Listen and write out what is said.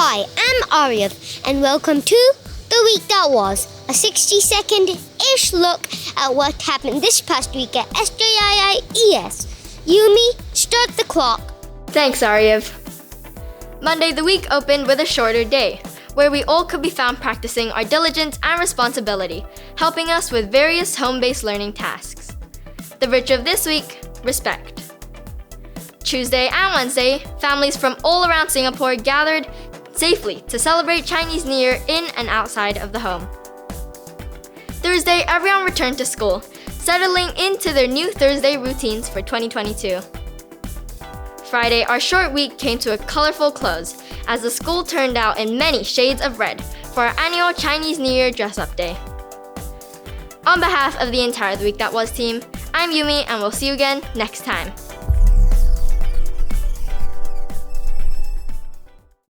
Hi, I'm Aryav, and welcome to The Week That Was, a 60-second-ish look at what happened this past week at SJIIES. Yumi, start the clock. Thanks, Aryav. Monday the week opened with a shorter day, where we all could be found practicing our diligence and responsibility, helping us with various home-based learning tasks. The virtue of this week, respect. Tuesday and Wednesday, families from all around Singapore gathered safely to celebrate Chinese New Year in and outside of the home. Thursday, everyone returned to school, settling into their new Thursday routines for 2022. Friday, our short week came to a colorful close as the school turned out in many shades of red for our annual Chinese New Year dress-up day. On behalf of the entire The Week That Was team, I'm Yumi, and we'll see you again next time.